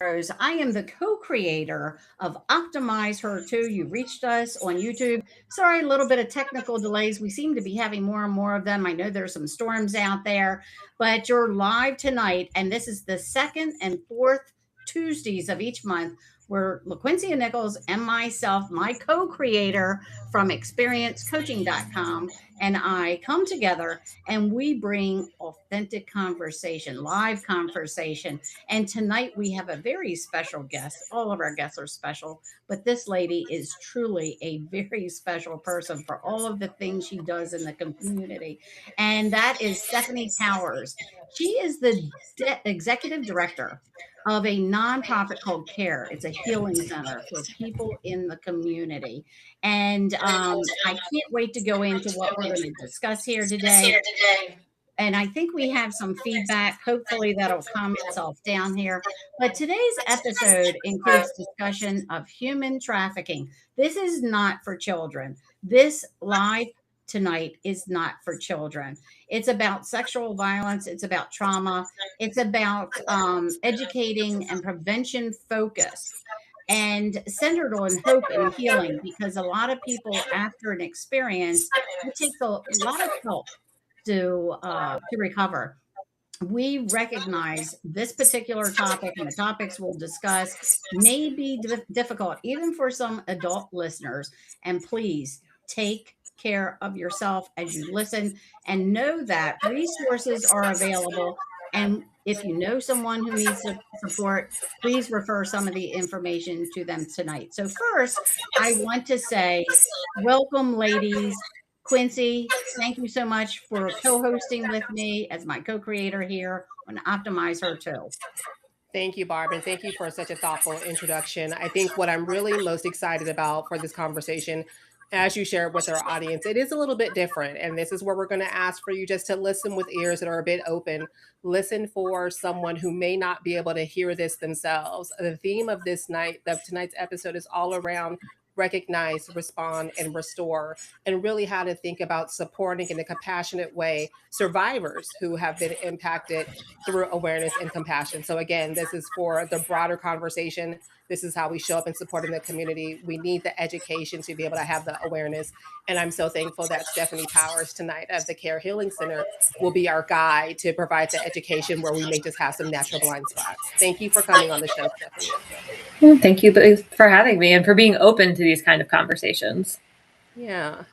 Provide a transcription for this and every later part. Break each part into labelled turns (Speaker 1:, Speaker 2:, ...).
Speaker 1: Rose. I am the co-creator of Optimize Her Too. You reached us on YouTube. Sorry, a little bit of technical delays. We seem to be having more and more of them. I know there's some storms out there, but you're live tonight, and this is the second and fourth Tuesdays of each month where LaQuincy Nichols and myself, my co-creator from experiencecoaching.com, and I come together and we bring authentic conversation, live conversation. And tonight we have a very special guest. All of our guests are special, but this lady is truly a very special person for all of the things she does in the community. And that is Stephanie Towers. She is the executive director of a nonprofit called CARE. It's a healing center for people in the community. And I can't wait to go into what we're going to discuss here today. And I think we have some feedback. Hopefully, that'll calm itself down here. But today's episode includes discussion of human trafficking. This is not for children. This live tonight is not for children. It's about sexual violence, it's about trauma, it's about educating and prevention focus. And centered on hope and healing, because a lot of people after an experience, it takes a lot of help to recover. We recognize this particular topic and the topics we'll discuss may be difficult even for some adult listeners. And please take care of yourself as you listen and know that resources are available. And if you know someone who needs support, please refer some of the information to them tonight. So, first, I want to say welcome, ladies. Quincy, thank you so much for co-hosting with me as my co-creator here on Optimize Her Too.
Speaker 2: Thank you, Barb, and thank you for such a thoughtful introduction. I think what I'm really most excited about for this conversation, as you share with our audience, it is a little bit different. And this is where we're going to ask for you just to listen with ears that are a bit open. Listen for someone who may not be able to hear this themselves. The theme of tonight's episode is all around recognize, respond, and restore, and really how to think about supporting in a compassionate way survivors who have been impacted through awareness and compassion. So again, this is for the broader conversation. This is how we show up and support in the community. We need the education to be able to have the awareness. And I'm so thankful that Stephanie Towers tonight of the CARE Healing Center will be our guide to provide the education where we may just have some natural blind spots. Thank you for coming on the show, Stephanie.
Speaker 3: Well, thank you for having me and for being open to these kind of conversations.
Speaker 2: Yeah.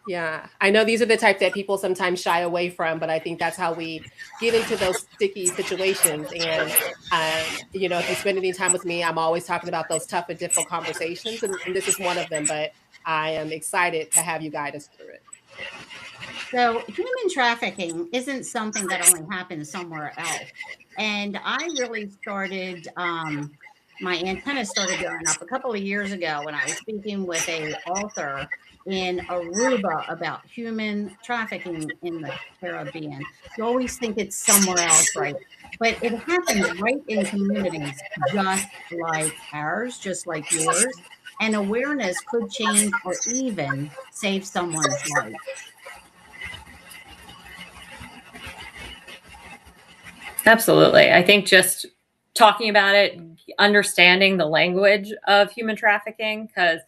Speaker 2: I know these are the type that people sometimes shy away from, but I think that's how we get into those sticky situations. And, if you spend any time with me, I'm always talking about those tough and difficult conversations. And this is one of them, but I am excited to have you guide us through it.
Speaker 1: So human trafficking isn't something that only happens somewhere else. And I really started, my antenna started going up a couple of years ago when I was speaking with a author in Aruba about human trafficking in the Caribbean. You always think it's somewhere else, right? But it happens right in communities just like ours, just like yours. And awareness could change or even save someone's life.
Speaker 3: Absolutely. I think just talking about it, understanding the language of human trafficking, because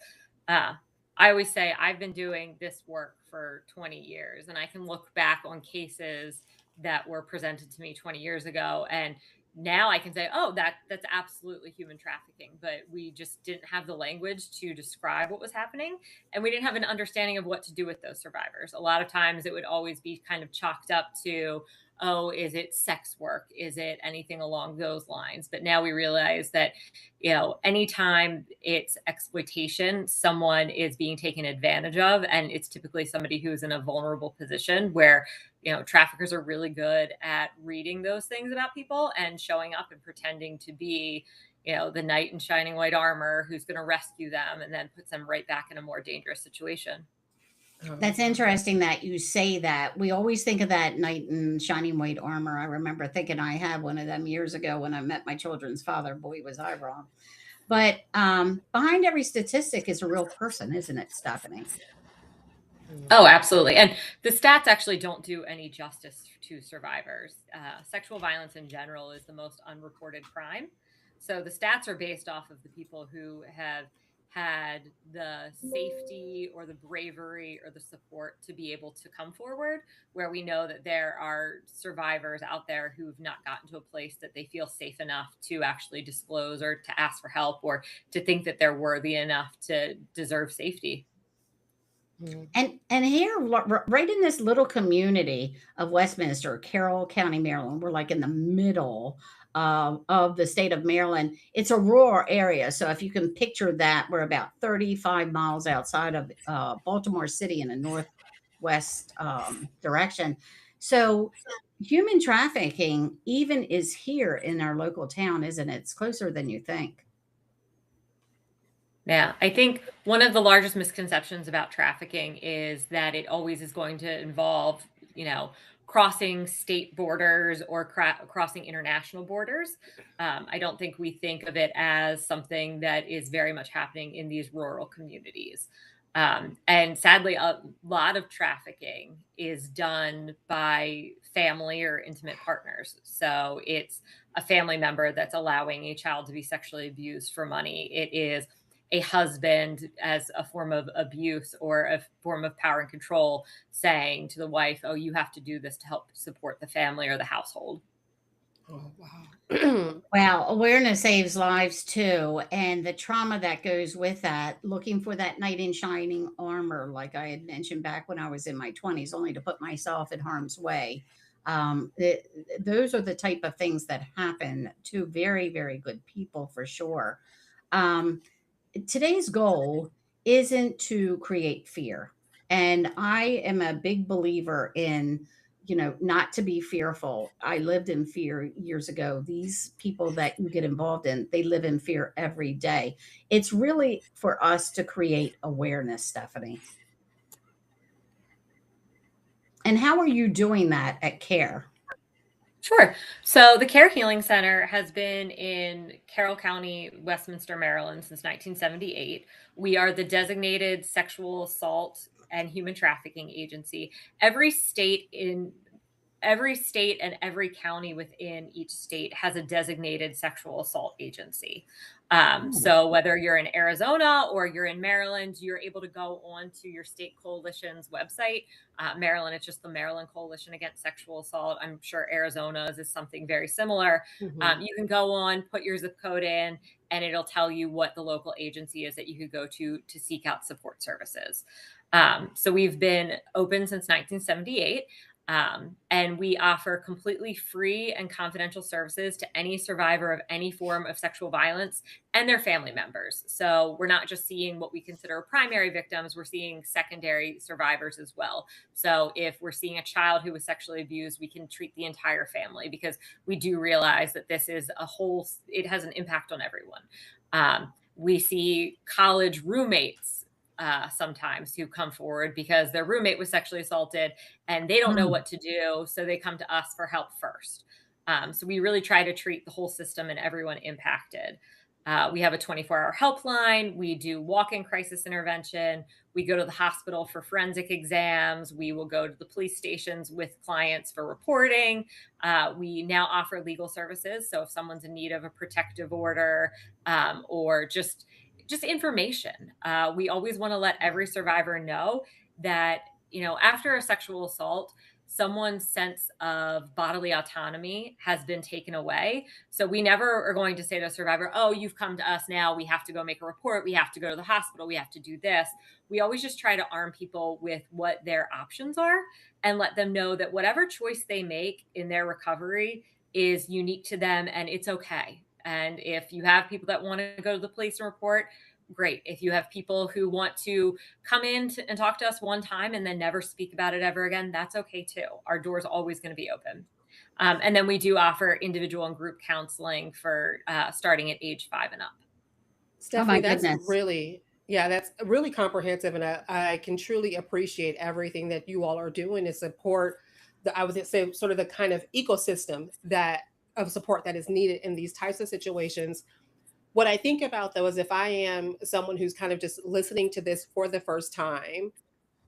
Speaker 3: I always say I've been doing this work for 20 years and I can look back on cases that were presented to me 20 years ago. And now I can say, oh, that's absolutely human trafficking, but we just didn't have the language to describe what was happening. And we didn't have an understanding of what to do with those survivors. A lot of times it would always be kind of chalked up to, oh, is it sex work? Is it anything along those lines? But now we realize that, anytime it's exploitation, someone is being taken advantage of. And it's typically somebody who's in a vulnerable position where, traffickers are really good at reading those things about people and showing up and pretending to be, the knight in shining white armor who's going to rescue them and then puts them right back in a more dangerous situation.
Speaker 1: That's interesting that you say that. We always think of that knight in shining white armor. I remember thinking I had one of them years ago when I met my children's father. Boy, was I wrong. But behind every statistic is a real person, isn't it, Stephanie?
Speaker 3: Oh, absolutely. And the stats actually don't do any justice to survivors. Sexual violence in general is the most unreported crime. So the stats are based off of the people who have had the safety or the bravery or the support to be able to come forward, where we know that there are survivors out there who've not gotten to a place that they feel safe enough to actually disclose or to ask for help or to think that they're worthy enough to deserve safety.
Speaker 1: And here, right in this little community of Westminster, Carroll County, Maryland, we're like in the middle of the state of Maryland. It's a rural area, so if you can picture that, we're about 35 miles outside of Baltimore City in a northwest direction. So human trafficking even is here in our local town, isn't it? It's closer than you think.
Speaker 3: Yeah, I think one of the largest misconceptions about trafficking is that it always is going to involve, you know, crossing state borders or crossing international borders. I don't think we think of it as something that is very much happening in these rural communities. And sadly, a lot of trafficking is done by family or intimate partners. So it's a family member that's allowing a child to be sexually abused for money. It is a husband as a form of abuse or a form of power and control saying to the wife, oh, you have to do this to help support the family or the household.
Speaker 2: Oh, wow.
Speaker 1: Wow, awareness saves lives too, and the trauma that goes with that, looking for that knight in shining armor, like I had mentioned back when I was in my 20s, only to put myself in harm's way. Those are the type of things that happen to very, very good people for sure. Um, Today's goal isn't to create fear. And I am a big believer in, not to be fearful. I lived in fear years ago. These people that you get involved in, they live in fear every day. It's really for us to create awareness, Stephanie. And how are you doing that at CARE?
Speaker 3: Sure. So the Care Healing Center has been in Carroll County, Westminster, Maryland since 1978. We are the designated sexual assault and human trafficking agency. Every state and every county within each state has a designated sexual assault agency.
Speaker 1: Hmm.
Speaker 3: So whether you're in Arizona or you're in Maryland, you're able to go on to your state coalition's website. Maryland, it's just the Maryland Coalition Against Sexual Assault. I'm sure Arizona's is something very similar.
Speaker 2: Mhm.
Speaker 3: You can go on, put your zip code in, and it'll tell you what the local agency is that you could go to seek out support services. So we've been open since 1978. And we offer completely free and confidential services to any survivor of any form of sexual violence and their family members. So we're not just seeing what we consider primary victims, we're seeing secondary survivors as well. So if we're seeing a child who was sexually abused, we can treat the entire family because we do realize that this is it has an impact on everyone. We see college roommates sometimes who come forward because their roommate was sexually assaulted and they don't know
Speaker 1: Hmm.
Speaker 3: what to do. So they come to us for help first. So we really try to treat the whole system and everyone impacted. We have a 24-hour helpline. We do walk-in crisis intervention. We go to the hospital for forensic exams. We will go to the police stations with clients for reporting. We now offer legal services. So if someone's in need of a protective order or just information. We always want to let every survivor know that, after a sexual assault, someone's sense of bodily autonomy has been taken away. So we never are going to say to a survivor, oh, you've come to us now. We have to go make a report. We have to go to the hospital. We have to do this. We always just try to arm people with what their options are and let them know that whatever choice they make in their recovery is unique to them and it's okay. And if you have people that want to go to the police and report, great. If you have people who want to come in and talk to us one time and then never speak about it ever again, that's okay too. Our door's always going to be open. And then we do offer individual and group counseling for starting at age 5 and up.
Speaker 1: Oh
Speaker 2: Stephanie,
Speaker 1: my
Speaker 2: that's
Speaker 1: goodness.
Speaker 2: really, yeah, that's really comprehensive. And I can truly appreciate everything that you all are doing to support I would say, sort of the kind of ecosystem that of support that is needed in these types of situations. What I think about though is if I am someone who's kind of just listening to this for the first time,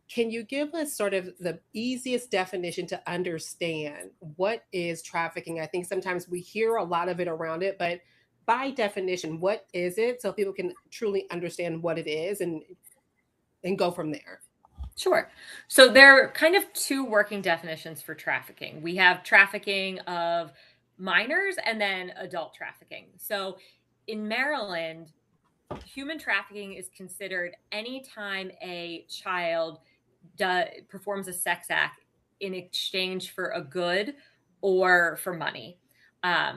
Speaker 2: can you give us sort of the easiest definition to understand what is trafficking? I think sometimes we hear a lot of it around it, but by definition, what is it so people can truly understand what it is and go from there?
Speaker 3: Sure. So there are kind of two working definitions for trafficking. We have trafficking of minors and then adult trafficking. So in Maryland, human trafficking is considered anytime a child performs a sex act in exchange for a good or for money.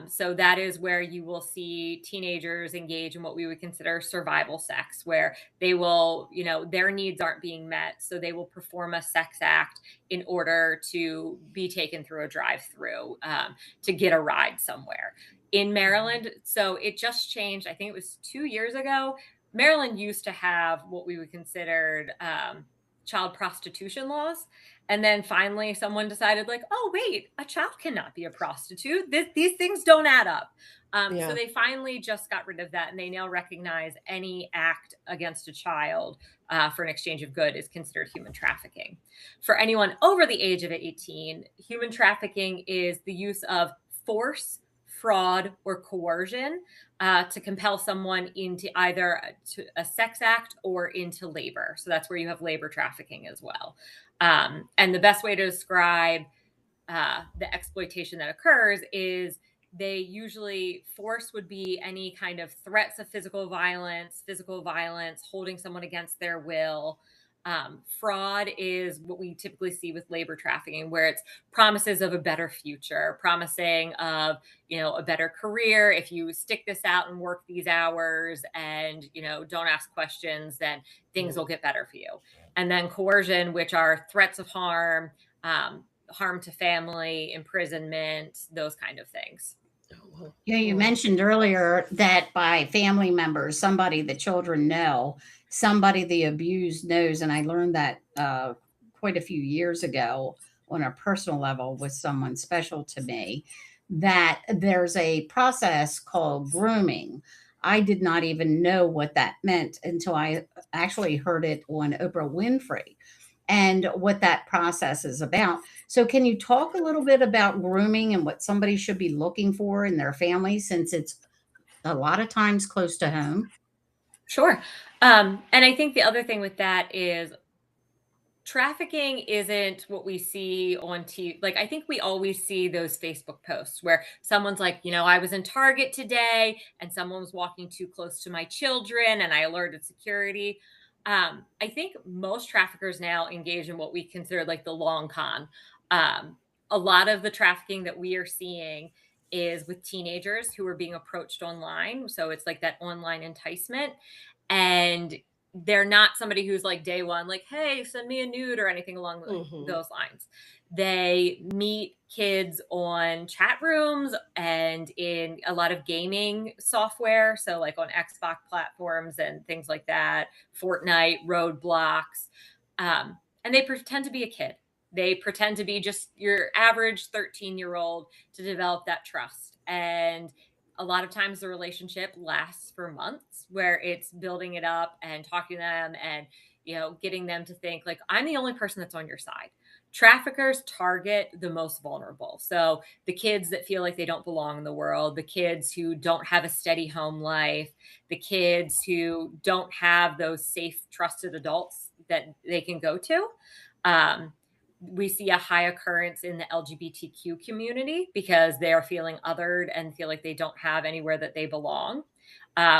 Speaker 3: So that is where you will see teenagers engage in what we would consider survival sex, where they will, their needs aren't being met. So they will perform a sex act in order to be taken through a drive through to get a ride somewhere. In Maryland, so it just changed. I think it was 2 years ago. Maryland used to have what we would consider child prostitution laws. And then finally, someone decided, like, oh, wait, a child cannot be a prostitute. These things don't add up. So
Speaker 2: Yeah.
Speaker 3: they finally just got rid of that. And they now recognize any act against a child for an exchange of good is considered human trafficking. For anyone over the age of 18, human trafficking is the use of force, fraud, or coercion to compel someone into either a sex act or into labor. So that's where you have labor trafficking as well. And the best way to describe the exploitation that occurs is they usually force would be any kind of threats of physical violence, holding someone against their will. Fraud is what we typically see with labor trafficking, where it's promises of a better future, promising of, a better career. If you stick this out and work these hours and, don't ask questions, then things will get better for you. And then coercion, which are threats of harm to family, imprisonment, those kind of things.
Speaker 1: Yeah, you mentioned earlier that by family members, somebody the children know, somebody the abused knows, and I learned that quite a few years ago on a personal level with someone special to me. That there's a process called grooming. I did not even know what that meant until I actually heard it on Oprah Winfrey and what that process is about. So, can you talk a little bit about grooming and what somebody should be looking for in their family since it's a lot of times close to home?
Speaker 3: Sure. And I think the other thing with that is trafficking isn't what we see on TV. Like, I think we always see those Facebook posts where someone's like, I was in Target today and someone was walking too close to my children and I alerted security. I think most traffickers now engage in what we consider like the long con. A lot of the trafficking that we are seeing is with teenagers who are being approached online. So it's like that online enticement. And they're not somebody who's like day one, like, hey, send me a nude or anything along
Speaker 2: Hmm.
Speaker 3: those lines. They meet kids on chat rooms and in a lot of gaming software. So, like on Xbox platforms and things like that, Fortnite, Roadblocks. And they pretend to be a kid. They pretend to be just your average 13-year-old to develop that trust. And a lot of times the relationship lasts for months where it's building it up and talking to them and getting them to think like I'm the only person that's on your side. Traffickers target the most vulnerable, so the kids that feel like they don't belong in the world, the kids who don't have a steady home life, the kids who don't have those safe trusted adults that they can go to. Um, we see a high occurrence in the LGBTQ community because they are feeling othered and feel like they don't have anywhere that they belong.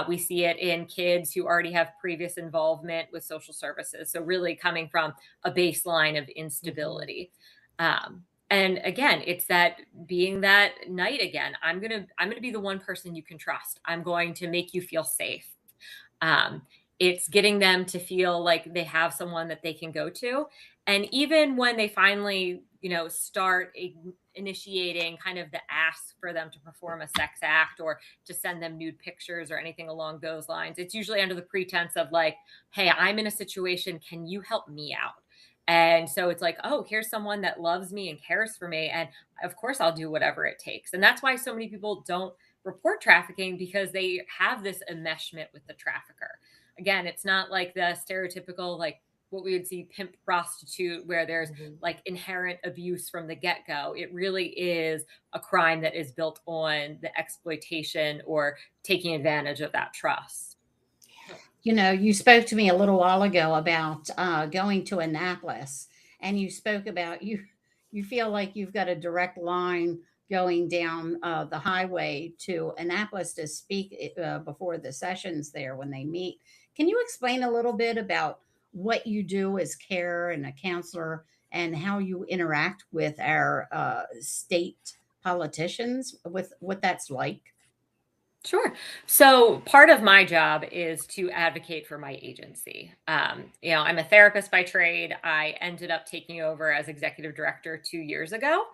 Speaker 3: We see it in kids who already have previous involvement with social services. So really coming from a baseline of
Speaker 2: Hmm.
Speaker 3: instability. And again, it's that being that knight again. I'm gonna be the one person you can trust. I'm going to make you feel safe. Um, it's getting them to feel like they have someone that they can go to. And even when they finally, start initiating kind of the ask for them to perform a sex act or to send them nude pictures or anything along those lines, it's usually under the pretense of like, hey, I'm in a situation. Can you help me out? And so it's like, oh, here's someone that loves me and cares for me. And of course, I'll do whatever it takes. And that's why so many people don't report trafficking because they have this enmeshment with the trafficker. Again, it's not like the stereotypical, like, what we would see pimp prostitute, where there's
Speaker 2: Mhm.
Speaker 3: like inherent abuse from the get-go. It really is a crime that is built on the exploitation or taking advantage of that trust.
Speaker 1: You know, you spoke to me a little while ago about going to Annapolis, and you spoke about you feel like you've got a direct line going down the highway to Annapolis to speak before the sessions there when they meet. Can you explain a little bit about what you do as care and a counselor and how you interact with our state politicians, with what that's like?
Speaker 3: Sure. So part of my job is to advocate for my agency. I'm a therapist by trade. I ended up taking over as executive director 2 years ago.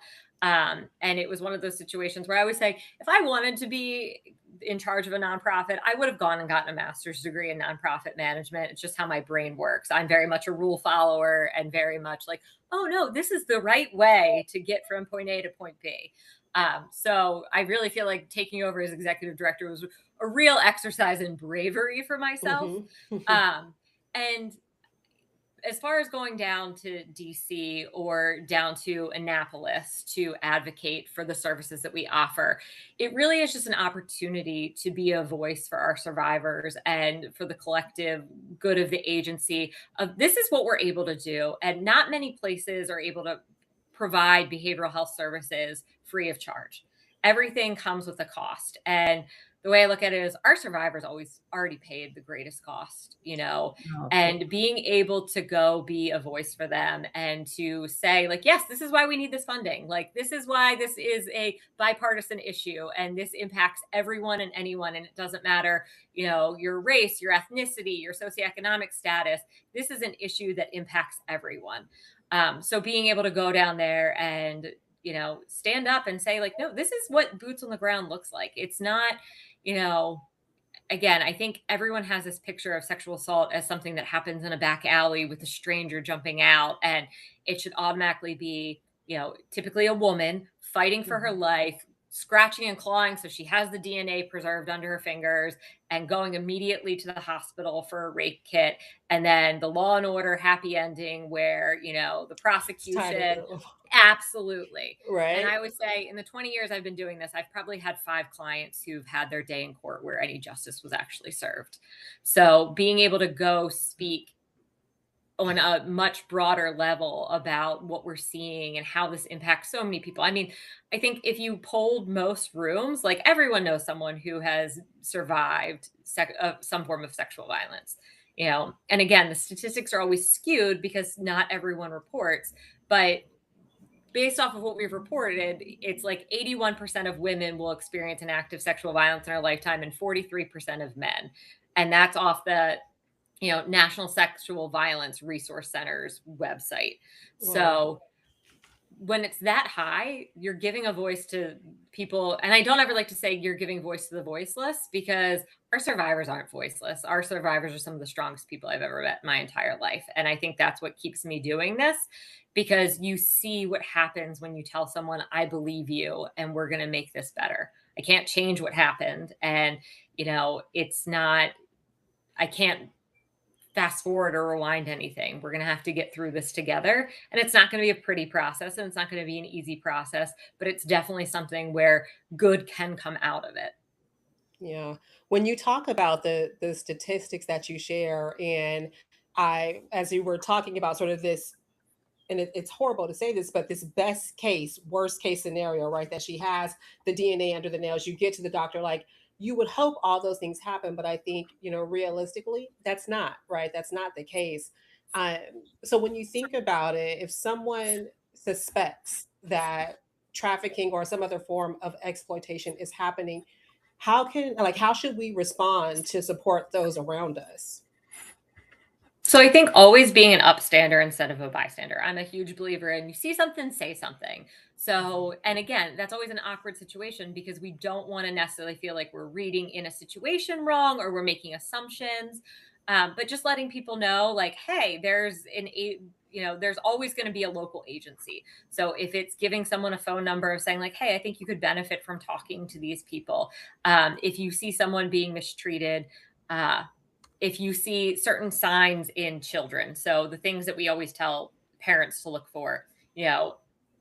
Speaker 3: And it was one of those situations where I always say, if I wanted to be in charge of a nonprofit, I would have gone and gotten a master's degree in nonprofit management. It's just how my brain works. I'm very much a rule follower and very much like, oh no, this is the right way to get from point A to point B. So I really feel like taking over as executive director was a real exercise in bravery for myself.
Speaker 2: Mhm.
Speaker 3: Um, and as far as going down to DC or down to Annapolis to advocate for the services that we offer, it really is just an opportunity to be a voice for our survivors and for the collective good of the agency. Of this is what we're able to do, and not many places are able to provide behavioral health services free of charge. Everything comes with a cost, and the way I look at it is our survivors always already paid the greatest cost,
Speaker 1: Oh, of course.
Speaker 3: and being able to go be a voice for them and to say, like, yes, this is why we need this funding. Like, this is why this is a bipartisan issue and this impacts everyone and anyone. And it doesn't matter, your race, your ethnicity, your socioeconomic status. This is an issue that impacts everyone. So being able to go down there and, stand up and say, like, no, this is what boots on the ground looks like. It's not, you know, again, I think everyone has this picture of sexual assault as something that happens in a back alley with a stranger jumping out, and it should automatically be, typically a woman fighting for her
Speaker 2: Mhm.
Speaker 3: life, scratching and clawing so she has the DNA preserved under her fingers, and going immediately to the hospital for a rape kit, and then the Law and Order happy ending where, the
Speaker 2: It's tied in the
Speaker 3: prosecution.
Speaker 2: middle.
Speaker 3: Absolutely. And
Speaker 2: Right?
Speaker 3: I would say in the 20 years I've been doing this, I've probably had 5 clients who've had their day in court where any justice was actually served. So being able to go speak on a much broader level about what we're seeing and how this impacts so many people. I mean, I think if you polled most rooms, like everyone knows someone who has survived some form of sexual violence. And again, the statistics are always skewed because not everyone reports, but based off of what we've reported, it's like 81% of women will experience an act of sexual violence in their lifetime and 43% of men. And that's off the, National Sexual Violence Resource Center's website.
Speaker 2: Wow.
Speaker 3: So when it's that high, you're giving a voice to people. And I don't ever like to say you're giving voice to the voiceless, because our survivors aren't voiceless. Our survivors are some of the strongest people I've ever met in my entire life. And I think that's what keeps me doing this, because you see what happens when you tell someone, I believe you and we're going to make this better. I can't change what happened. And, it's not, I can't fast forward or rewind anything. We're going to have to get through this together. And it's not going to be a pretty process and it's not going to be an easy process, but it's definitely something where good can come out of it.
Speaker 2: Yeah. When you talk about the statistics that you share, and as you were talking about sort of this, and it's horrible to say this, but this best case, worst case scenario, right? That she has the DNA under the nails. You get to the doctor, like you would hope all those things happen, but I think realistically, that's not right. That's not the case. Um, so when you think about it, if someone suspects that trafficking or some other form of exploitation is happening, how should we respond to support those around us?
Speaker 3: So I think always being an upstander instead of a bystander. I'm a huge believer in you see something, say something. So, and again, that's always an awkward situation because we don't want to necessarily feel like we're reading in a situation wrong or we're making assumptions. But just letting people know, like, hey, there's always going to be a local agency. So if it's giving someone a phone number of saying, like, hey, I think you could benefit from talking to these people. If you see someone being mistreated, uh, if you see certain signs in children, so the things that we always tell parents to look for, you know,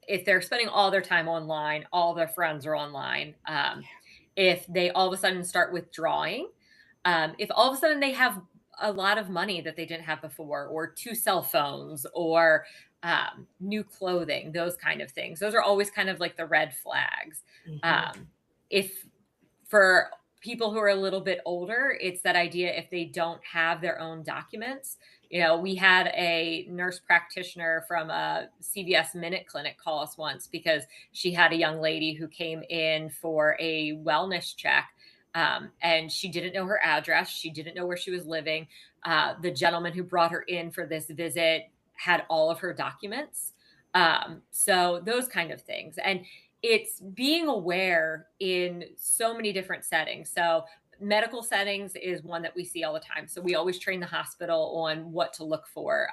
Speaker 3: if they're spending all their time online, all their friends are online, if they all of a sudden start withdrawing, if all of a sudden they have a lot of money that they didn't have before, or two cell phones, or new clothing, those kind of things. Those are always kind of like the red flags. If for people who are a little bit older, it's that idea if they don't have their own documents. You know, we had a nurse practitioner from a CVS Minute Clinic call us once because she had a young lady who came in for a wellness check. And she didn't know her address. She didn't know where she was living. The gentleman who brought her in for this visit had all of her documents. So those kind of things. And it's being aware in so many different settings. So medical settings is one that we see all the time. So we always train the hospital on what to look for.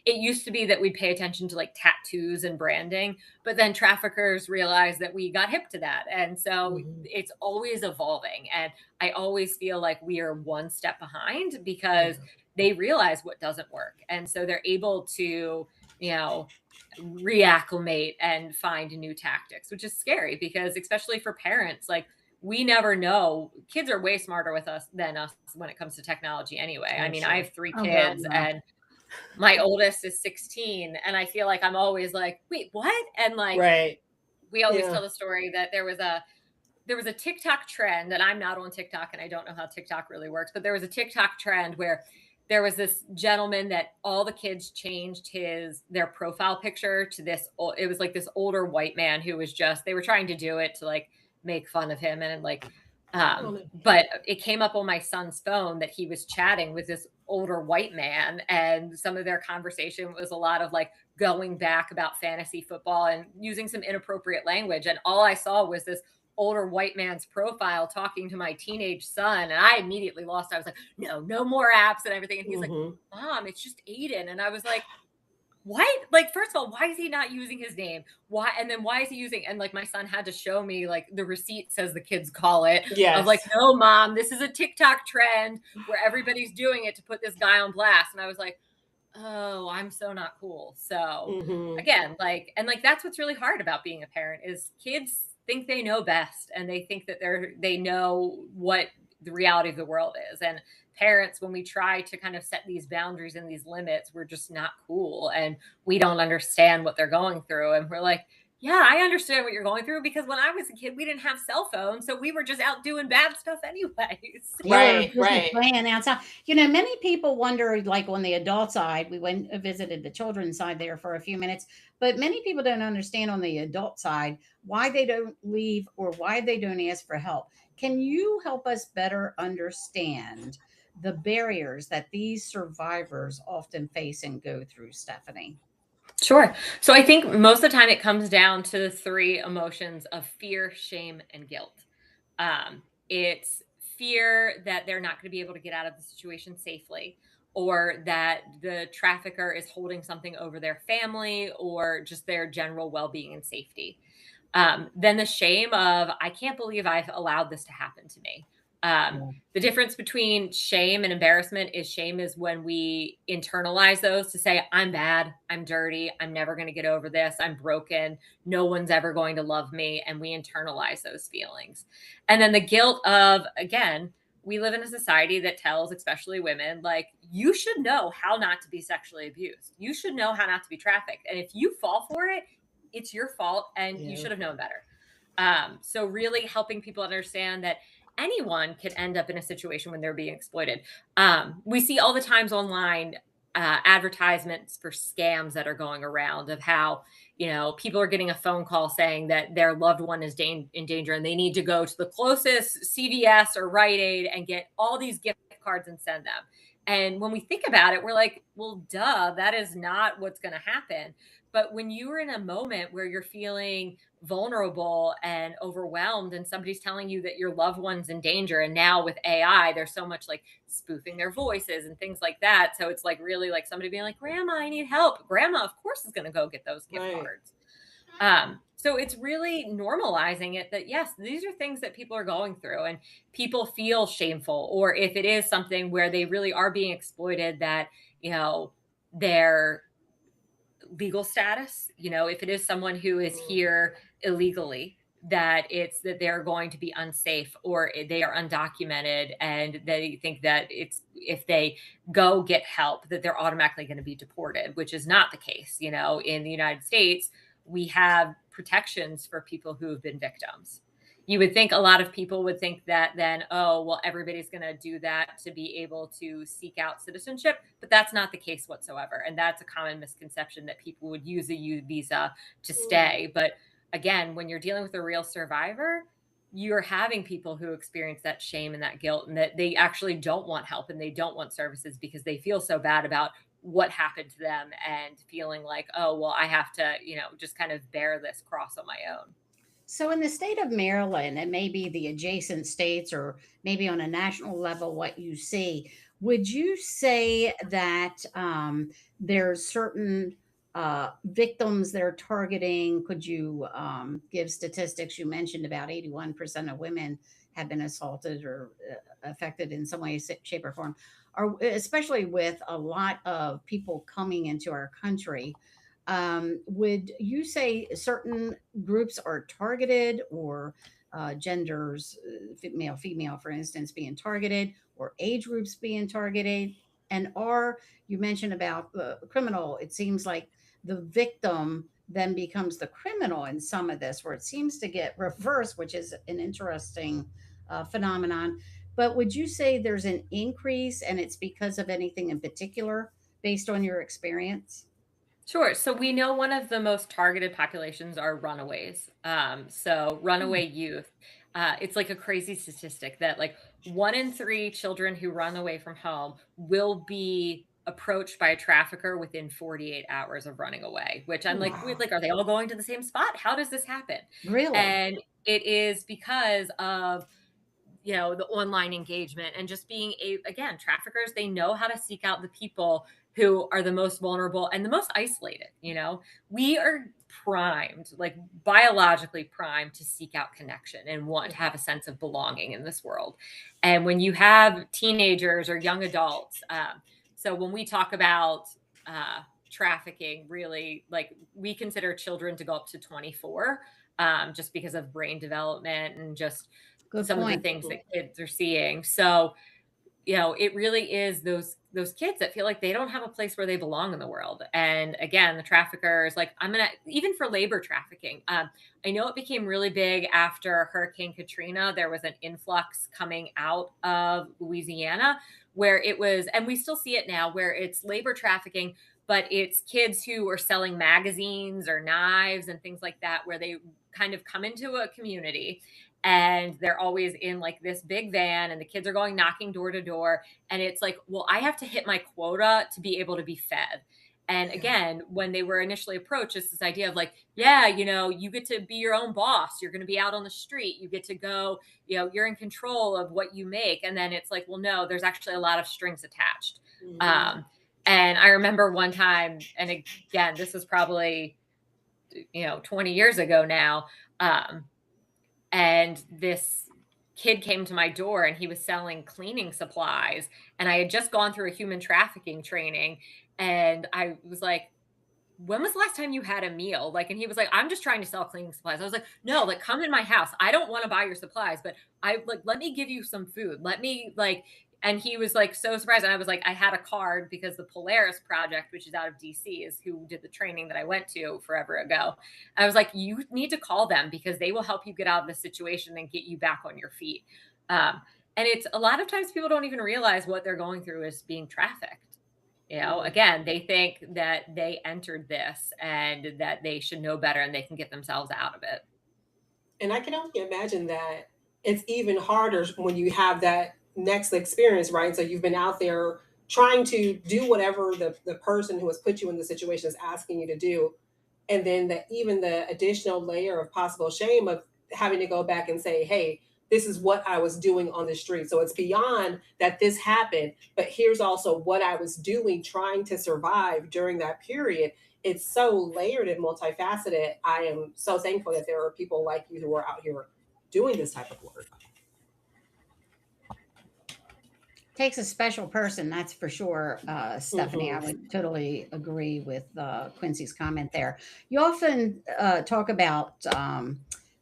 Speaker 3: It used to be that we'd pay attention to like tattoos and branding, but then traffickers realized that we got hip to that. And so it's always evolving. And I always feel like we are one step behind because they realize what doesn't work. And so they're able to, you know, reacclimate and find new tactics, which is scary because especially for parents, like we never know. Kids are way smarter with us than us when it comes to technology anyway. I mean, I have 3 kids and my oldest is 16 and I feel like I'm always like, wait, what? And like, we always tell the story that there was a TikTok trend, and I'm not on TikTok and I don't know how TikTok really works, but there was a TikTok trend where there was this gentleman that all the kids changed their profile picture to this. It was like this older white man who was just, they were trying to do it to like make fun of him. And like, but it came up on my son's phone that he was chatting with this older white man. And some of their conversation was a lot of like going back about fantasy football and using some inappropriate language. And all I saw was this older white man's profile talking to my teenage son, and I immediately lost it. I was like, no more apps and everything. And he's like, Mom, it's just Aiden. And I was like, what? Like, first of all, why is he not using his name? Why? And then why is he using, and like my son had to show me like the receipt says the kids call it. I was like, no, Mom, this is a TikTok trend where everybody's doing it to put this guy on blast. And I was like, oh, I'm so not cool. So again, like, and like, that's what's really hard about being a parent is kids think they know best and they think that they know what the reality of the world is. And parents, when we try to kind of set these boundaries and these limits, we're just not cool and we don't understand what they're going through. And we're like, yeah, I understand what you're going through because when I was a kid, we didn't have cell phones. So we were just out doing bad stuff anyways.
Speaker 1: Right. Playing outside. You know, many people wonder, like on the adult side, we went visited the children's side there for a few minutes, but many people don't understand on the adult side why they don't leave or why they don't ask for help. Can you help us better understand the barriers that these survivors often face and go through, Stephanie?
Speaker 3: Sure. So I think most of the time it comes down to the 3 emotions of fear, shame, and guilt. It's fear that they're not going to be able to get out of the situation safely, or that the trafficker is holding something over their family, or just their general well being and safety. Then the shame of, I can't believe I've allowed this to happen to me. The difference between shame and embarrassment is shame is when we internalize those to say, I'm bad, I'm dirty, I'm never going to get over this, I'm broken, no one's ever going to love me. And we internalize those feelings. And then the guilt of, again, we live in a society that tells, especially women, like, you should know how not to be sexually abused. You should know how not to be trafficked. And if you fall for it, it's your fault and you should have known better. So really helping people understand that anyone could end up in a situation when they're being exploited. We see all the times online advertisements for scams that are going around of how, you know, people are getting a phone call saying that their loved one is in danger and they need to go to the closest CVS or Rite Aid and get all these gift cards and send them. And when we think about it, we're like, well, duh, that is not what's going to happen. But when you're in a moment where you're feeling vulnerable and overwhelmed and somebody's telling you that your loved one's in danger, and now with AI there's so much like spoofing their voices and things like that, so it's like really like somebody being like, grandma, I need help. Grandma of course is going to go get those gift cards. So it's really normalizing it that yes, these are things that people are going through and people feel shameful. Or if it is something where they really are being exploited, that, you know, their legal status, if it is someone who is here illegally, that it's that they're going to be unsafe or they are undocumented and they think that it's if they go get help that they're automatically going to be deported, which is not the case. In the United States, we have protections for people who have been victims. You would think a lot of people would think that then, oh, well, everybody's going to do that to be able to seek out citizenship, but that's not the case whatsoever. And that's a common misconception that people would use a U visa to stay. But again, when you're dealing with a real survivor, you're having people who experience that shame and that guilt and that they actually don't want help and they don't want services because they feel so bad about what happened to them and feeling like, oh, well, I have to, just kind of bear this cross on my own.
Speaker 1: So, in the state of Maryland and maybe the adjacent states, or maybe on a national level, what you see, would you say that there's certain victims they're targeting? Could you give statistics? You mentioned about 81% of women have been assaulted or affected in some way, shape, or form, or especially with a lot of people coming into our country. Would you say certain groups are targeted, or genders, male, female, for instance, being targeted, or age groups being targeted? And are you mentioned about the criminal? It seems like the victim then becomes the criminal in some of this, where it seems to get reversed, which is an interesting phenomenon. But would you say there's an increase and it's because of anything in particular based on your experience?
Speaker 3: Sure. So we know one of the most targeted populations are runaways. So runaway youth. It's like a crazy statistic that like 1 in 3 children who run away from home will be approached by a trafficker within 48 hours of running away. Which I'm like, wait,
Speaker 1: Wow.
Speaker 3: like, are they all going to the same spot? How does this happen?
Speaker 1: Really?
Speaker 3: And it is because of the online engagement and just being again, traffickers, they know how to seek out the people who are the most vulnerable and the most isolated. We are primed, like biologically primed to seek out connection and want to have a sense of belonging in this world. And when you have teenagers or young adults, so when we talk about trafficking, really, like we consider children to go up to 24, just because of brain development and just
Speaker 1: Good
Speaker 3: some of the
Speaker 1: point.
Speaker 3: things that kids are seeing. So, it really is those kids that feel like they don't have a place where they belong in the world. And again, the traffickers, like I'm gonna even for labor trafficking. I know it became really big after Hurricane Katrina. There was an influx coming out of Louisiana where it was, and we still see it now, where it's labor trafficking, but it's kids who are selling magazines or knives and things like that, where they kind of come into a community and they're always in like this big van and the kids are going knocking door to door, and it's like, well, I have to hit my quota to be able to be fed. And again, when they were initially approached, it's this idea of like, yeah, you get to be your own boss, you're going to be out on the street, you get to go, you're in control of what you make. And then it's like, well, no, there's actually a lot of strings attached.
Speaker 2: Mhm.
Speaker 3: And I remember one time, and again, this was probably 20 years ago now. And this kid came to my door and he was selling cleaning supplies, and I had just gone through a human trafficking training, and I was like, when was the last time you had a meal? Like, and he was like, I'm just trying to sell cleaning supplies. I was like, no, like, come in my house. I don't want to buy your supplies, but I like, let me give you some food. Let me like, and he was like so surprised. And I was like, I had a card because the Polaris Project, which is out of DC, is who did the training that I went to forever ago. I was like, you need to call them because they will help you get out of the situation and get you back on your feet. Um, and it's a lot of times people don't even realize what they're going through is being trafficked.
Speaker 2: Mhm.
Speaker 3: Again, they think that they entered this and that they should know better and they can get themselves out of it.
Speaker 2: And I can only imagine that it's even harder when you have that next experience, right? So you've been out there trying to do whatever the person who has put you in the situation is asking you to do. And then even the additional layer of possible shame of having to go back and say, hey, this is what I was doing on the street. So it's beyond that this happened, but here's also what I was doing trying to survive during that period. it's so layered and multifaceted. I am so thankful that there are people like you who are out here doing this type of work.
Speaker 1: Takes a special person, that's for sure, Stephanie. I
Speaker 2: Mm-hmm.
Speaker 1: would totally agree with Quincy's comment there. You often talk about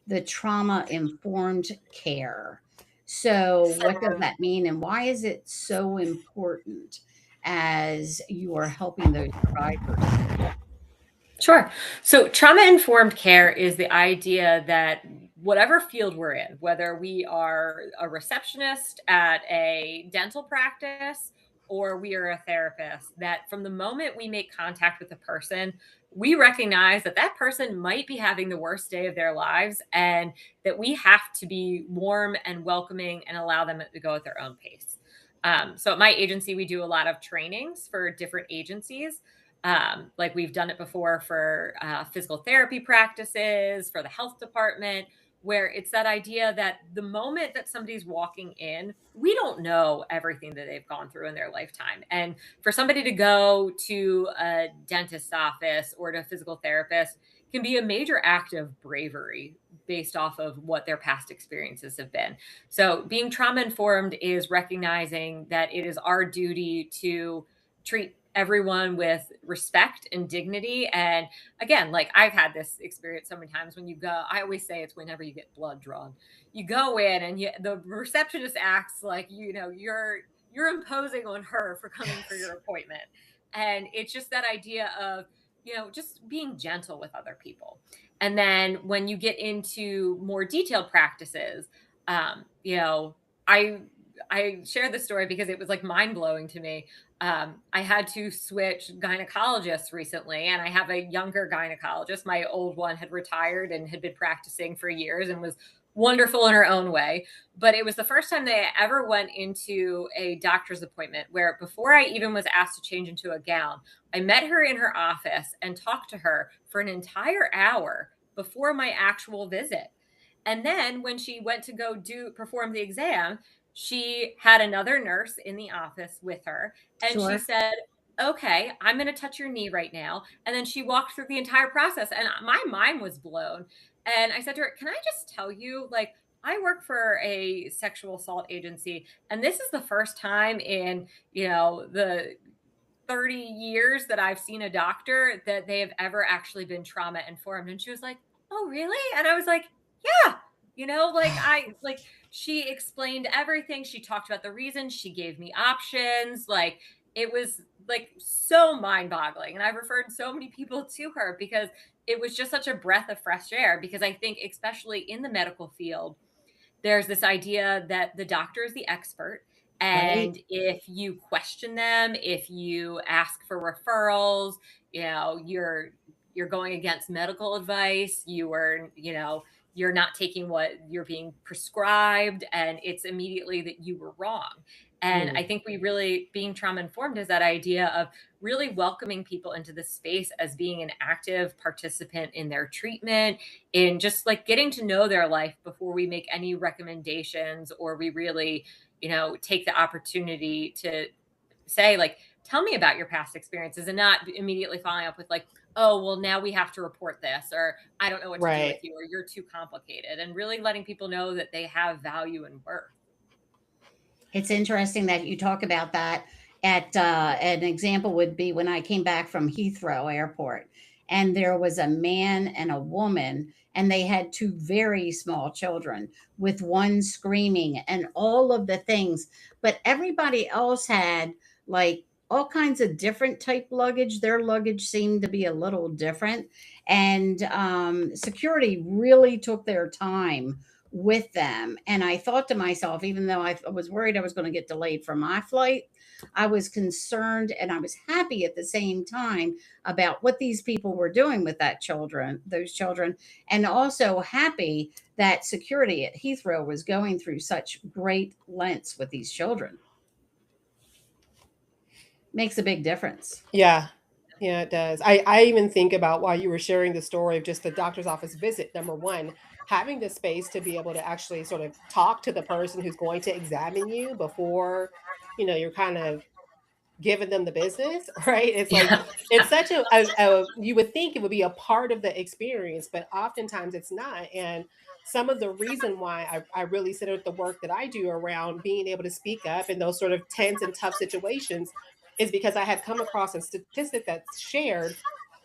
Speaker 1: the trauma informed care. So, what does that mean, and why is it so important as you are helping those providers?
Speaker 3: Sure. So, trauma informed care is the idea that whatever field we're in, whether we are a receptionist at a dental practice or we are a therapist, that from the moment we make contact with a person, we recognize that that person might be having the worst day of their lives and that we have to be warm and welcoming and allow them to go at their own pace. So, at my agency, we do a lot of trainings for different agencies. Like we've done it before for physical therapy practices, for the health department, where it's that idea that the moment that somebody's walking in, we don't know everything that they've gone through in their lifetime. And for somebody to go to a dentist's office or to a physical therapist can be a major act of bravery based off of what their past experiences have been. So being trauma informed is recognizing that it is our duty to treat everyone with respect and dignity. And again, like I've had this experience so many times when you go, I always say it's whenever you get blood drawn. You go in and the receptionist acts like, you're imposing on her for coming for your appointment. And it's just that idea of, just being gentle with other people. And then when you get into more detailed practices, um, you know, I I share this story because it was like mind blowing to me. I had to switch gynecologists recently, and I have a younger gynecologist. My old one had retired and had been practicing for years and was wonderful in her own way. But it was the first time that I ever went into a doctor's appointment where, before I even was asked to change into a gown, I met her in her office and talked to her for an entire hour before my actual visit. And then when she went to go perform the exam, she had another nurse in the office with her, and she
Speaker 1: Sure.
Speaker 3: said, "Okay, I'm going to touch your knee right now." And then she walked through the entire process, and my mind was blown. And I said to her, "Can I just tell you, like, I work for a sexual assault agency, and this is the first time in, the 30 years that I've seen a doctor that they have ever actually been trauma informed." And she was like, "Oh, really?" And I was like, "Yeah." She explained everything. She talked about the reasons. She gave me options. Like, it was like so mind boggling. And I've referred so many people to her because it was just such a breath of fresh air. Because I think, especially in the medical field, there's this idea that the doctor is the expert.
Speaker 1: Right.
Speaker 3: And if you question them, if you ask for referrals, you're going against medical advice. You're not taking what you're being prescribed, and it's immediately that you were wrong. And I
Speaker 2: Mm.
Speaker 3: think being trauma informed is that idea of really welcoming people into the space as being an active participant in their treatment, in just like getting to know their life before we make any recommendations, or we really, take the opportunity to say, like, tell me about your past experiences, and not immediately following up with, like, oh, well, now we have to report this, or I don't know what to do with
Speaker 2: Right.
Speaker 3: you, or you're too complicated, and really letting people know that they have value and worth.
Speaker 1: It's interesting that you talk about that. At an example would be when I came back from Heathrow Airport, and there was a man and a woman, and they had two very small children, with one screaming and all of the things. But everybody else had like all kinds of different type luggage. Their luggage seemed to be a little different, and security really took their time with them. And I thought to myself, even though I was worried I was going to get delayed for my flight, I was concerned and I was happy at the same time about what these people were doing with those children, and also happy that security at Heathrow was going through such great lengths with these children. Makes a big difference.
Speaker 2: Yeah. Yeah, it does. I even think about, while you were sharing the story of just the doctor's office visit, number one, having the space to be able to actually sort of talk to the person who's going to examine you before, you're kind of giving them the business, right? It's like,
Speaker 3: Yeah.
Speaker 2: it's such you would think it would be a part of the experience, but oftentimes it's not. And some of the reason why I really center the work that I do around being able to speak up in those sort of tense and tough situations is because I have come across a statistic that's shared.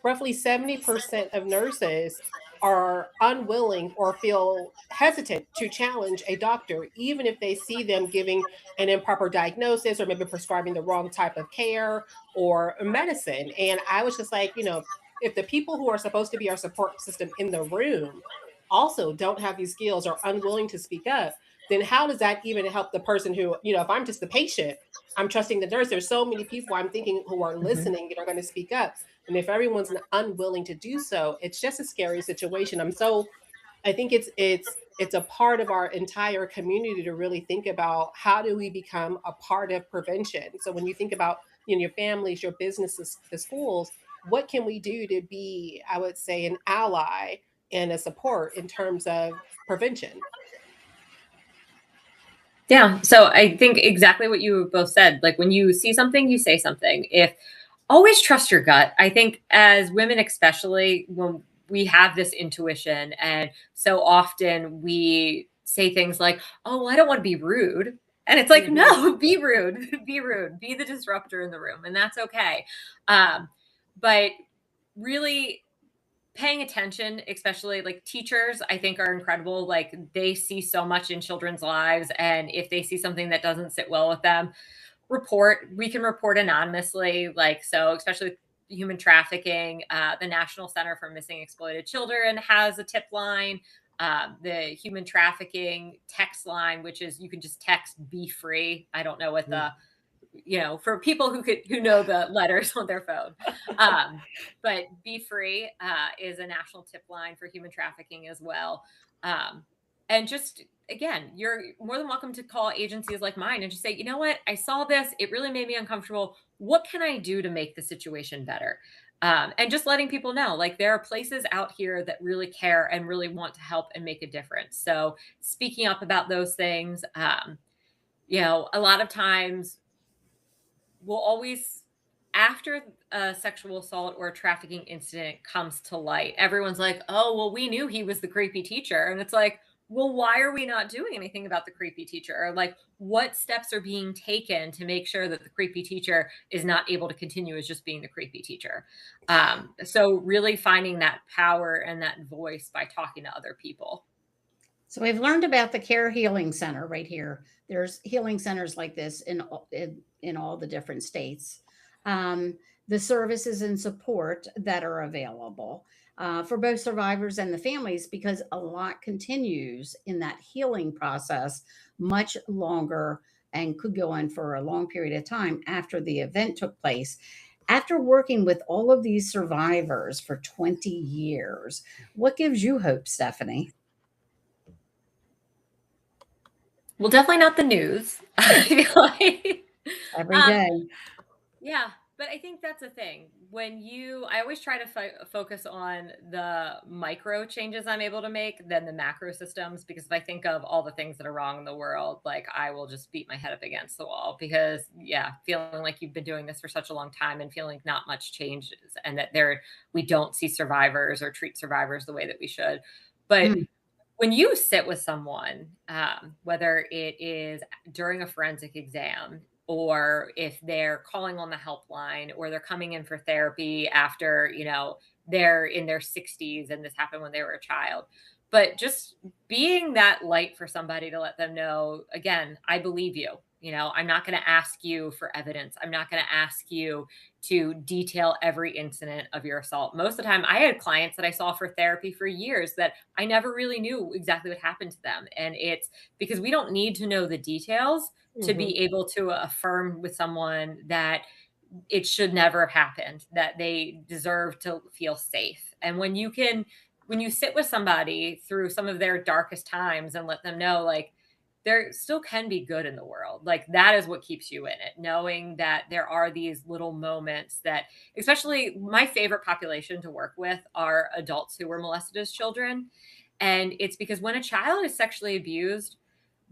Speaker 2: Roughly 70% of nurses are unwilling or feel hesitant to challenge a doctor, even if they see them giving an improper diagnosis or maybe prescribing the wrong type of care or medicine. And I was just like, if the people who are supposed to be our support system in the room also don't have these skills or unwilling to speak up, then how does that even help the person who, if I'm just the patient, I'm trusting the nurse. There's so many people I'm thinking who are
Speaker 3: Mhm.
Speaker 2: listening and are going to speak up. And if everyone's unwilling to do so, it's just a scary situation. I think it's a part of our entire community to really think about how do we become a part of prevention. So when you think about your families, your businesses, the schools, what can we do to be, I would say, an ally and a support in terms of prevention?
Speaker 3: Yeah. So I think exactly what you both said. Like when you see something, you say something. If always trust your gut. I think as women, especially when we have this intuition, and so often we say things like, "Oh, well, I don't want to be rude." And it's like,
Speaker 2: Hmm.
Speaker 3: no, be rude, be rude, be the disruptor in the room, and that's okay. Um, but really paying attention, especially like teachers, I think are incredible. Like they see so much in children's lives. And if they see something that doesn't sit well with them, we can report anonymously. Like, so especially with human trafficking, the National Center for Missing Exploited Children has a tip line. The human trafficking text line, which is you can just text be free. I don't know what the for people who know the letters on their phone. But Be Free is a national tip line for human trafficking as well. Um, and just again, you're more than welcome to call agencies like mine and just say, you know what, I saw this, it really made me uncomfortable. What can I do to make the situation better? And just letting people know, like there are places out here that really care and really want to help and make a difference. So speaking up about those things, a lot of times will always after a sexual assault or a trafficking incident comes to light, everyone's like, "Oh, well, we knew he was the creepy teacher." And it's like, "Well, why are we not doing anything about the creepy teacher?" Or like, what steps are being taken to make sure that the creepy teacher is not able to continue as just being the creepy teacher? So really finding that power and that voice by talking to other people.
Speaker 1: So we've learned about the Care Healing Center right here. There's healing centers like this in all the different states. The services and support that are available for both survivors and the families, because a lot continues in that healing process much longer and could go on for a long period of time after the event took place. After working with all of these survivors for 20 years, what gives you hope, Stephanie?
Speaker 3: Well, definitely not the news. I feel like,
Speaker 1: Every
Speaker 3: um,
Speaker 1: day.
Speaker 3: yeah, but I think that's the thing. I always try to focus on the micro changes I'm able to make than the macro systems. Because if I think of all the things that are wrong in the world, like I will just beat my head up against the wall. Because, yeah, feeling like you've been doing this for such a long time and feeling not much changes and that we don't see survivors or treat survivors the way that we should. But
Speaker 1: Mm.
Speaker 3: when you sit with someone, whether it is during a forensic exam or if they're calling on the helpline or they're coming in for therapy after, they're in their 60s and this happened when they were a child. But just being that light for somebody to let them know, again, I believe you. I'm not going to ask you for evidence. I'm not going to ask you to detail every incident of your assault. Most of the time, I had clients that I saw for therapy for years that I never really knew exactly what happened to them. And it's because we don't need to know the details to
Speaker 2: Hmm.
Speaker 3: be able to affirm with someone that it should never have happened, that they deserve to feel safe. And when you sit with somebody through some of their darkest times and let them know, like, there still can be good in the world. Like that is what keeps you in it, knowing that there are these little moments that, especially my favorite population to work with are adults who were molested as children. And it's because when a child is sexually abused,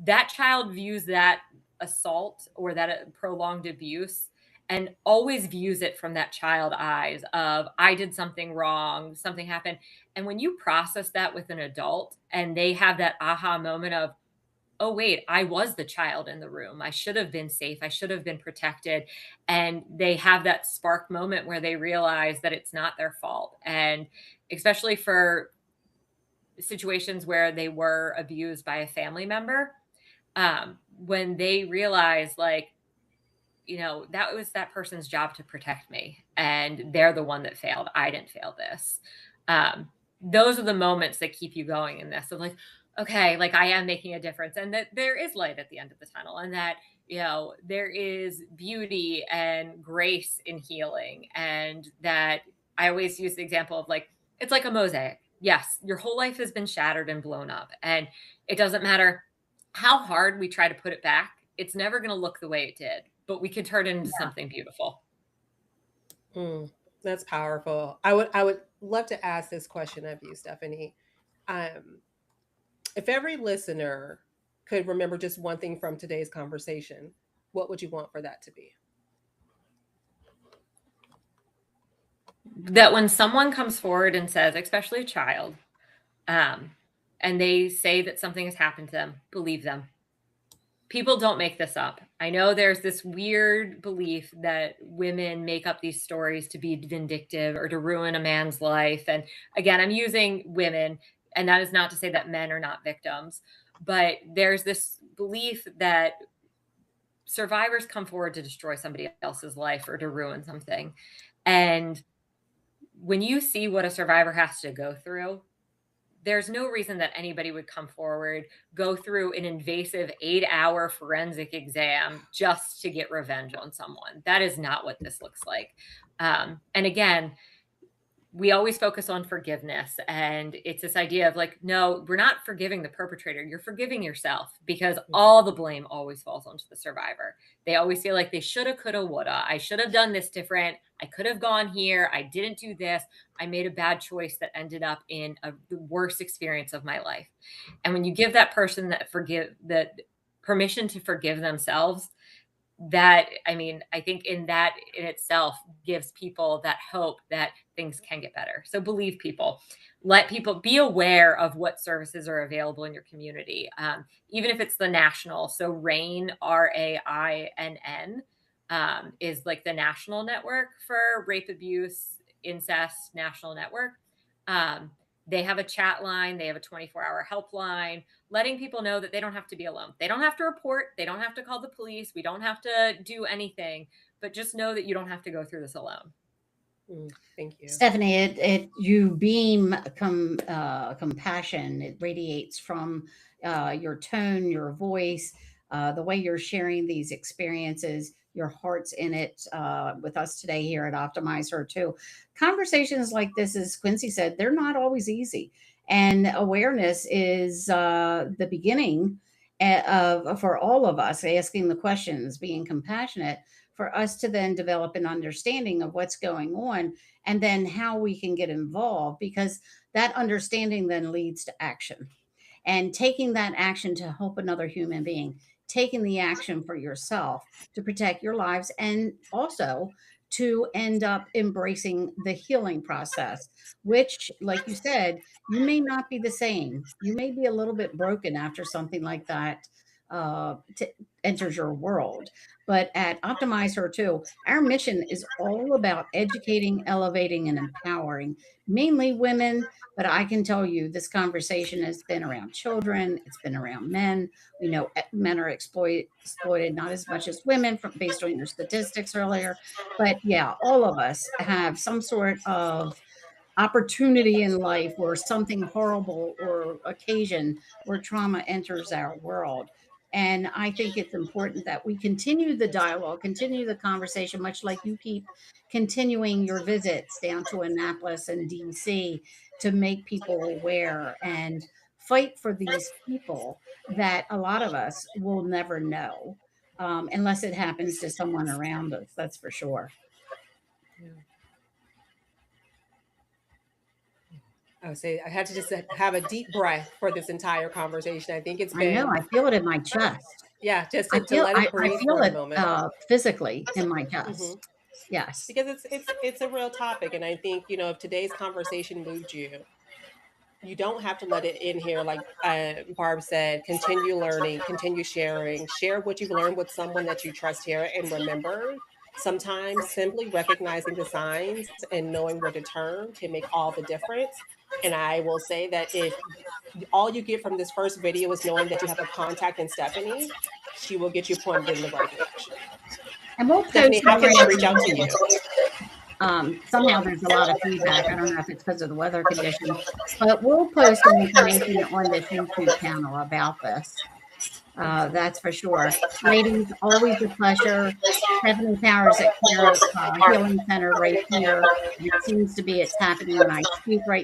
Speaker 3: that child views that assault or that prolonged abuse and always views it from that child eyes of, I did something wrong, something happened. And when you process that with an adult and they have that aha moment of, oh, wait, I was the child in the room. I should have been safe. I should have been protected. And they have that spark moment where they realize that it's not their fault. And especially for situations where they were abused by a family member, when they realize, like, that was that person's job to protect me, and they're the one that failed. I didn't fail this. Um, those are the moments that keep you going in this of like, okay, like I am making a difference, and that there is light at the end of the tunnel, and that, there is beauty and grace in healing. And that I always use the example of like, it's like a mosaic. Yes, your whole life has been shattered and blown up, and it doesn't matter how hard we try to put it back, it's never going to look the way it did, but we can turn it into something beautiful.
Speaker 2: That's powerful. I would love to ask this question of you, Stephanie. If every listener could remember just one thing from today's conversation, what would you want for that to be?
Speaker 3: That when someone comes forward and says, especially a child, and they say that something has happened to them, believe them. People don't make this up. I know there's this weird belief that women make up these stories to be vindictive or to ruin a man's life. And again, I'm using women, and that is not to say that men are not victims, but there's this belief that survivors come forward to destroy somebody else's life or to ruin something. And when you see what a survivor has to go through, there's no reason that anybody would come forward, go through an invasive 8-hour forensic exam just to get revenge on someone. That is not what this looks like. And again, we always focus on forgiveness, and it's this idea of like, no, we're not forgiving the perpetrator. You're forgiving yourself, because all the blame always falls onto the survivor. They always feel like they shoulda, coulda, woulda. I should have done this different. I could have gone here. I didn't do this. I made a bad choice that ended up in the worst experience of my life. And when you give that person that permission to forgive themselves, that, I mean, I think in that in itself gives people that hope that things can get better. So believe people, let people be aware of what services are available in your community, even if it's the national. So RAINN, RAINN, is like the national network for rape, abuse, incest national network. They have a chat line. They have a 24-hour helpline, letting people know that they don't have to be alone. They don't have to report. They don't have to call the police. We don't have to do anything, but just know that you don't have to go through this alone.
Speaker 2: Thank you,
Speaker 1: Stephanie. You beam compassion. It radiates from your tone, your voice, the way you're sharing these experiences. Your heart's in it with us today here at Optimize Her too. Conversations like this, as Quincy said, they're not always easy, and awareness is the beginning of for all of us. Asking the questions, being compassionate, for us to then develop an understanding of what's going on and then how we can get involved, because that understanding then leads to action, and taking that action to help another human being, taking the action for yourself to protect your lives, and also to end up embracing the healing process, which, like you said, you may not be the same. You may be a little bit broken after something like that enters your world. But at Optimize Her too, our mission is all about educating, elevating, and empowering mainly women. But I can tell you this conversation has been around children, it's been around men. We know men are exploited not as much as women, based on your statistics earlier. But yeah, all of us have some sort of opportunity in life where something horrible or occasion where trauma enters our world. And I think it's important that we continue the dialogue, continue the conversation, much like you keep continuing your visits down to Annapolis and DC to make people aware and fight for these people that a lot of us will never know, unless it happens to someone around us. That's for sure.
Speaker 2: Yeah. I would say I had to just have a deep breath for this entire conversation. I think it's
Speaker 1: I know,
Speaker 2: been,
Speaker 1: I feel it in my chest.
Speaker 2: Yeah, just
Speaker 1: I
Speaker 2: to
Speaker 1: feel
Speaker 2: let it
Speaker 1: I
Speaker 2: breathe
Speaker 1: feel
Speaker 2: for a
Speaker 1: it
Speaker 2: moment.
Speaker 1: physically in my
Speaker 2: Mhm.
Speaker 1: chest. Yes.
Speaker 2: Because it's a real topic, and I think, if today's conversation moved you, you don't have to let it in here. Like Barb said, continue learning, continue sharing, share what you've learned with someone that you trust here. And remember, sometimes simply recognizing the signs and knowing where to turn can make all the difference. And I will say that if all you get from this first video is knowing that you have a contact in Stephanie, she will get you pointed in the right direction.
Speaker 1: And we'll
Speaker 2: Stephanie,
Speaker 1: post
Speaker 2: how can they
Speaker 1: more
Speaker 2: reach out to
Speaker 1: information.
Speaker 2: you?
Speaker 1: Somehow there's a lot of feedback. I don't know if it's because of the weather conditions, but we'll post some information on this YouTube channel about this. That's for sure. Ladies, always a pleasure. Stephanie Powers at Care Healing Center right here. And it seems to be it's happening when I speak right